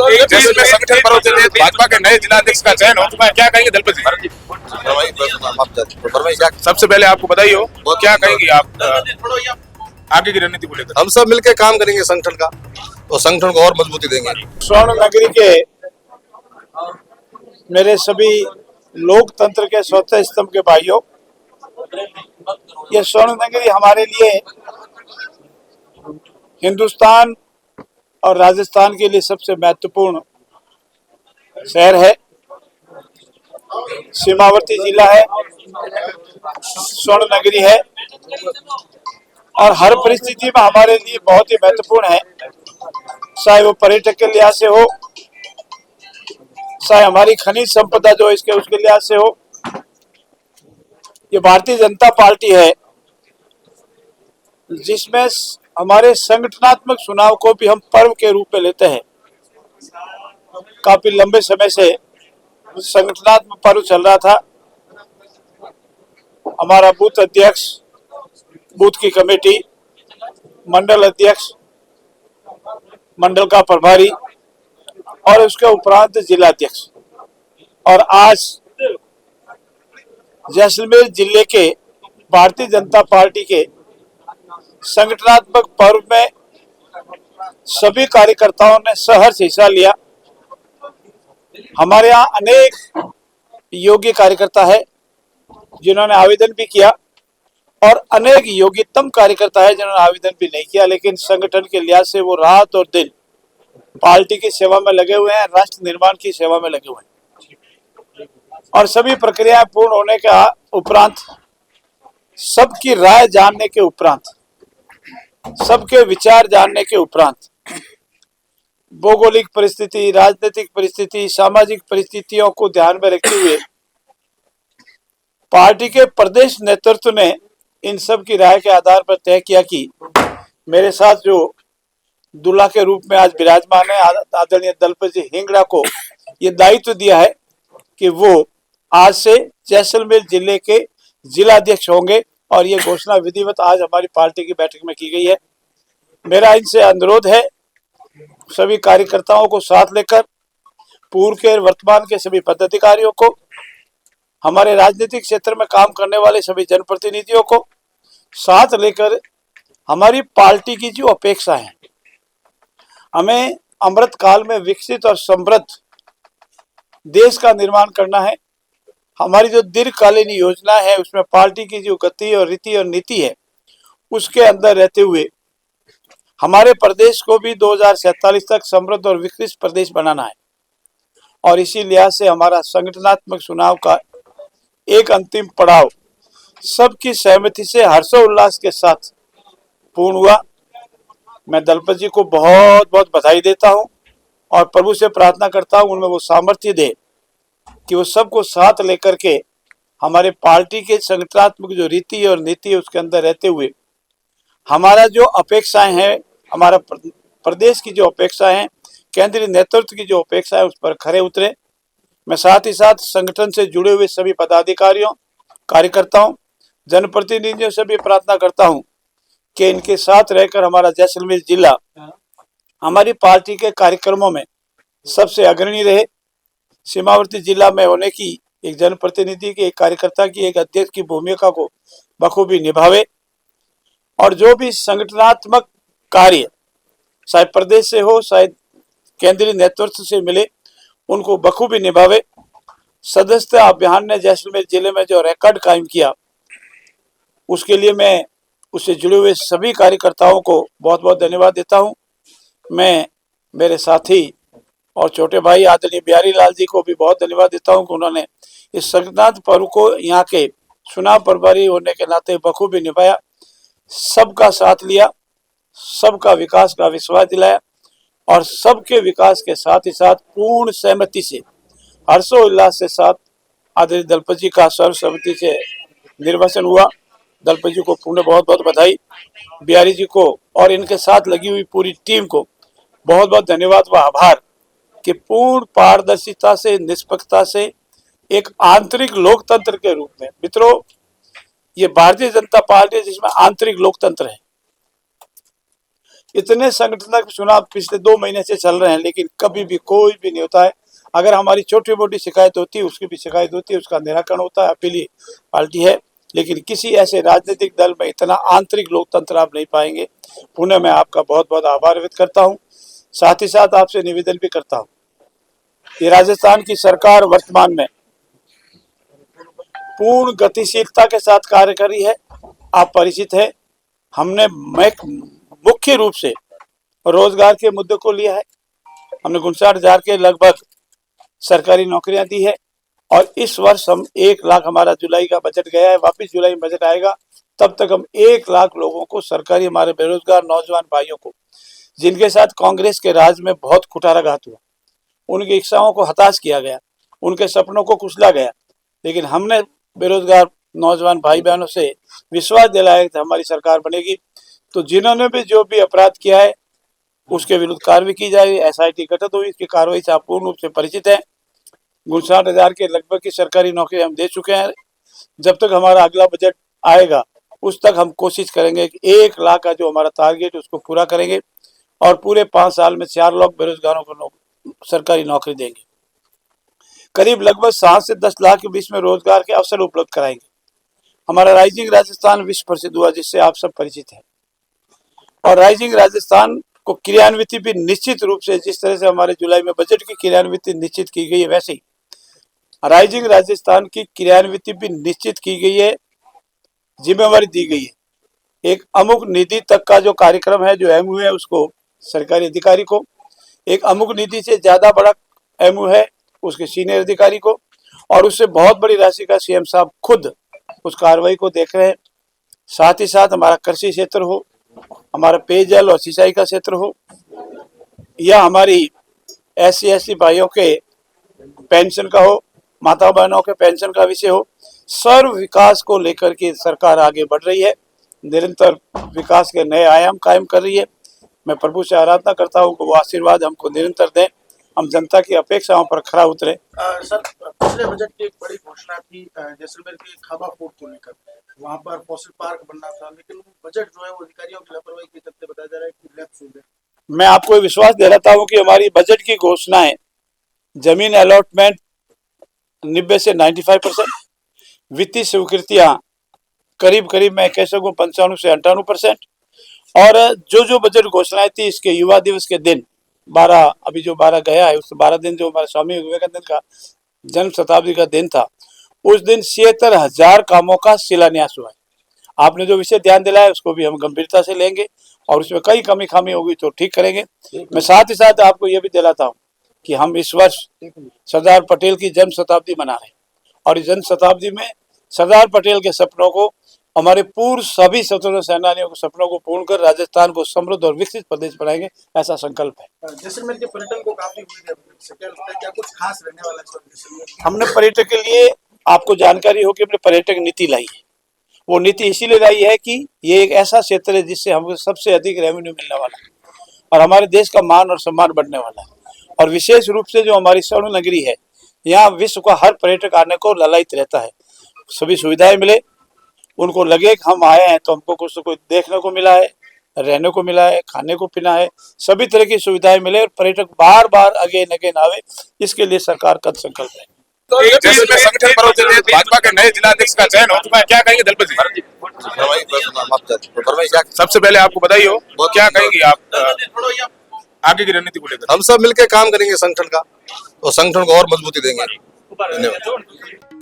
जैसलमेर संगठन पर्व के तहत भाजपा के नए जिलाध्यक्ष का चयन हो चुका है, क्या कहेंगे दलपति जी? सबसे पहले आपको बधाई हो, क्या कहेंगे आप आगे की रणनीति को लेकर? हम सब मिलकर काम करेंगे संगठन का, तो संगठन को और मजबूती देंगे। स्वर्ण नगरी के मेरे सभी लोकतंत्र के स्वतः स्तंभ के भाइयों, ये स्वर्ण नगरी हमारे लिए हिंदुस्तान और राजस्थान के लिए सबसे महत्वपूर्ण शहर है। सीमावर्ती जिला है, स्वर्ण नगरी है और हर परिस्थिति में हमारे लिए बहुत ही महत्वपूर्ण है, चाहे वो पर्यटक के लिहाज से हो, चाहे हमारी खनिज संपदा जो इसके उसके लिहाज से हो। ये भारतीय जनता पार्टी है जिसमें हमारे संगठनात्मक चुनाव को भी हम पर्व के रूप में लेते हैं। काफी लंबे समय से संगठनात्मक पर्व चल रहा था। हमारा बूथ अध्यक्ष, बूथ की कमेटी, मंडल अध्यक्ष, मंडल का प्रभारी और उसके उपरांत जिलाध्यक्ष, और आज जैसलमेर जिले के भारतीय जनता पार्टी के संगठनात्मक पर्व में सभी कार्यकर्ताओं ने सहर्ष हिस्सा लिया। हमारे यहाँ अनेक योग्य कार्यकर्ता है जिन्होंने आवेदन भी किया और अनेक योग्यतम कार्यकर्ता है जिन्होंने आवेदन भी नहीं किया, लेकिन संगठन के लिहाज से वो रात और दिन पार्टी की सेवा में लगे हुए हैं, राष्ट्र निर्माण की सेवा में लगे हुए हैं। और सभी प्रक्रियाएं पूर्ण होने के उपरांत, सबकी राय जानने के उपरांत, सबके विचार जानने के उपरांत, भौगोलिक परिस्थिति, राजनीतिक परिस्थिति, सामाजिक परिस्थितियों को ध्यान में रखते हुए पार्टी के प्रदेश नेतृत्व ने इन सब की राय के आधार पर तय किया कि मेरे साथ जो दूल्हा के रूप में आज विराजमान है आदरणीय दलपति जी हिंगड़ा को ये दायित्व दिया है कि वो आज से जैसलमेर जिले के जिलाध्यक्ष होंगे और ये घोषणा विधिवत आज हमारी पार्टी की बैठक में की गई है। मेरा इनसे अनुरोध है, सभी कार्यकर्ताओं को साथ लेकर, पूर्व के वर्तमान के सभी पदाधिकारियों को, हमारे राजनीतिक क्षेत्र में काम करने वाले सभी जनप्रतिनिधियों को साथ लेकर हमारी पार्टी की जो अपेक्षा है, हमें अमृत काल में विकसित और समृद्ध देश का निर्माण करना है। हमारी जो दीर्घकालीन योजना है उसमें पार्टी की जो गति और रीति और नीति है उसके अंदर रहते हुए हमारे प्रदेश को भी 2047 तक समृद्ध और विकसित प्रदेश बनाना है। और इसी लिहाज से हमारा संगठनात्मक चुनाव का एक अंतिम पड़ाव सबकी सहमति से हर्षोल्लास के साथ पूर्ण हुआ। मैं दलपति जी को बहुत बहुत बधाई देता हूं और प्रभु से प्रार्थना करता हूं उनमें वो सामर्थ्य दे कि वो सबको साथ लेकर के हमारे पार्टी के संगठनात्मक जो रीति और नीति है उसके अंदर रहते हुए हमारा जो अपेक्षाएं हैं, हमारा प्रदेश की जो अपेक्षाएं हैं, केंद्रीय नेतृत्व की जो अपेक्षा है उस पर खरे उतरे। मैं साथ ही साथ संगठन से जुड़े हुए सभी पदाधिकारियों, कार्यकर्ताओं, जनप्रतिनिधियों से भी प्रार्थना करता हूं कि इनके साथ रहकर हमारा जैसलमेर जिला हमारी पार्टी के कार्यक्रमों में सबसे अग्रणी रहे। सीमावर्ती जिला में होने की एक जनप्रतिनिधि की, एक कार्यकर्ता की, एक अध्यक्ष की भूमिका को बखूबी निभावे और जो भी संगठनात्मक कार्य शायद प्रदेश से हो, शायद केंद्रीय नेतृत्व से मिले, उनको बखूबी निभावे। सदस्यता अभियान ने जैसलमेर जिले में जो रिकॉर्ड कायम किया उसके लिए मैं उससे जुड़े हुए सभी कार्यकर्ताओं को बहुत बहुत धन्यवाद देता हूं। मैं मेरे साथी और छोटे भाई आदरणीय बिहारी लाल जी को भी बहुत धन्यवाद देता हूं कि उन्होंने इस संगठनात्मक पर्व को यहाँ के चुनाव प्रभारी होने के नाते बखूबी निभाया, सबका साथ लिया, सबका विकास का विश्वास दिलाया और सबके विकास के साथ ही साथ पूर्ण सहमति से, हर्षोल्लास के साथ आदरणीय दलपति जी का सर्वसम्मति से निर्वाचन हुआ। दलपति जी को पूर्ण बहुत बहुत बधाई, बिहारी जी को और इनके साथ लगी हुई पूरी टीम को बहुत बहुत धन्यवाद व आभार कि पूर्ण पारदर्शिता से, निष्पक्षता से, एक आंतरिक लोकतंत्र के रूप में, मित्रों ये भारतीय जनता पार्टी जिसमें आंतरिक लोकतंत्र है, इतने संगठनक चुनाव पिछले 2 महीने से चल रहे हैं, लेकिन कभी भी कोई भी नहीं होता है। अगर हमारी छोटी मोटी शिकायत होती है, उसकी भी शिकायत होती है, उसका निराकरण होता है। अपीली पार्टी है, लेकिन किसी ऐसे राजनीतिक दल में इतना आंतरिक लोकतंत्र आप नहीं पाएंगे। पुनः मैं आपका बहुत बहुत आभार व्यक्त करता हूँ। साथ ही साथ आपसे निवेदन भी करता हूँ कि राजस्थान की सरकार वर्तमान में पूर्ण गतिशीलता के साथ कार्य कर रही है। आप परिचित है, हमने मुख्य रूप से रोजगार के मुद्दे को लिया है। हमने 59,000 के लगभग सरकारी नौकरियां दी है, और इस वर्ष हम 1 लाख, हमारा जुलाई का बजट गया है, वापस जुलाई में बजट आएगा, तब तक हम 1 लाख लोगों को सरकारी, हमारे बेरोजगार नौजवान भाइयों को, जिनके साथ कांग्रेस के राज में बहुत कुठाराघात हुआ, उनकी इच्छाओं को हताश किया गया, उनके सपनों को कुचला गया, लेकिन हमने बेरोजगार नौजवान भाई बहनों से विश्वास दिलाया कि हमारी सरकार बनेगी, तो जिन्होंने भी जो भी अपराध किया है उसके विरुद्ध कार्रवाई की जाएगी। SIT गठित हुई, इसकी कार्रवाई से आप पूर्ण रूप से परिचित हैं। 59,000 के लगभग की सरकारी नौकरी हम दे चुके हैं। जब तक हमारा अगला बजट आएगा उस तक हम कोशिश करेंगे कि 1 लाख का जो हमारा टारगेट उसको पूरा करेंगे, और पूरे 5 साल में 4 लाख बेरोजगारों को सरकारी नौकरी देंगे। करीब लगभग 7 से 10 लाख के बीच में रोजगार के अवसर उपलब्ध कराएंगे। हमारा राइजिंग राजस्थान विश्व प्रसिद्ध हुआ, जिससे आप सब परिचित हैं, और राइजिंग राजस्थान को क्रियान्वित भी निश्चित रूप से, जिस तरह से हमारे जुलाई में बजट की क्रियान्वित निश्चित की गई है, वैसे ही राइजिंग राजस्थान की क्रियान्वित भी निश्चित की गई है, जिम्मेवारी दी गई है। एक अमुक निधि तक का जो कार्यक्रम है, जो MOU है, उसको सरकारी अधिकारी को, एक अमुक निधि से ज्यादा बड़ा MOU है उसके सीनियर अधिकारी को, और उससे बहुत बड़ी राशि का CM साहब खुद उस कार्रवाई को देख रहे हैं। साथ ही साथ हमारा कृषि क्षेत्र हो, हमारा पेयजल और सिंचाई का क्षेत्र हो, या हमारी SC/ST भाइयों के पेंशन का हो, माता बहनों के पेंशन का विषय हो, सर्व विकास को लेकर के सरकार आगे बढ़ रही है, निरंतर विकास के नए आयाम कायम कर रही है। मैं प्रभु से आराधना करता हूँ कि वो आशीर्वाद हमको निरंतर दें, हम जनता की अपेक्षाओं पर खरा उतरे। सर, पिछले बजट की एक बड़ी घोषणा थी जैसलमेर के खाबा फोर्ट को लेकर, वहां पर फॉसिल पार्क बनना था, लेकिन वो बजट जो है वो अधिकारियों की लापरवाही के चलते बताया जा रहा है कि लैप्स हो गया। मैं आपको विश्वास दिलाता हूँ कि हमारी बजट की घोषणाएं, जमीन अलॉटमेंट 90 से 95%, वित्तीय स्वीकृतियां करीब करीब मैं कह सकूं 95 से 98%, और जो बजट घोषणाएं थी, इसके युवा दिवस के दिन 12, अभी जो 12 गया है, उस 12 दिन जो हमारे स्वामी विवेकानंद का जन्म शताब्दी का दिन था, उस दिन 76,000 कामों का शिलान्यास हुआ है। आपने जो विषय ध्यान दिलाया उसको भी हम गंभीरता से लेंगे, और उसमें कई कमी खामी होगी तो ठीक करेंगे। मैं साथ ही साथ आपको ये भी दिलाता हूँ कि हम इस वर्ष सरदार पटेल की जन्म शताब्दी मना रहे हैं, और इस जन्म शताब्दी में सरदार पटेल के सपनों को, हमारे पूर्व सभी स्वतंत्रता सेनानियों के सपनों को पूर्ण कर राजस्थान को समृद्ध और विकसित प्रदेश बनाएंगे, ऐसा संकल्प है। जैसलमेर के पर्यटन को काफी उम्मीद है, क्या लगता है, क्या कुछ खास रहने वाला है जैसलमेर? हमने पर्यटक के लिए, आपको जानकारी हो कि हमने पर्यटक नीति लाई है। वो नीति इसीलिए लाई है कि ये एक ऐसा क्षेत्र है जिससे हमको सबसे अधिक रेवेन्यू मिलने वाला है, और हमारे देश का मान और सम्मान बढ़ने वाला है। और विशेष रूप से जो हमारी स्वर्ण नगरी है, यहाँ विश्व का हर पर्यटक आने को ललायित रहता है। सभी सुविधाएं मिले, उनको लगे कि हम आए हैं तो हमको कुछ तो कुछ देखने को मिला है, रहने को मिला है, खाने को पीना है, सभी तरह की सुविधाएं मिले, और पर्यटक बार बार अगेन अगेन आवे, इसके लिए सरकार का संकल्प है। जैसलमेर संगठन पर्व के तहत भाजपा के नए जिलाध्यक्ष का चयन हो चुका है, क्या कहेंगे दलपति जी? सबसे पहले आपको बधाई हो, क्या कहेंगे आप आगे की रणनीति को लेकर? हम सब मिलकर काम करेंगे संगठन का, और संगठन को और मजबूती देंगे। धन्यवाद।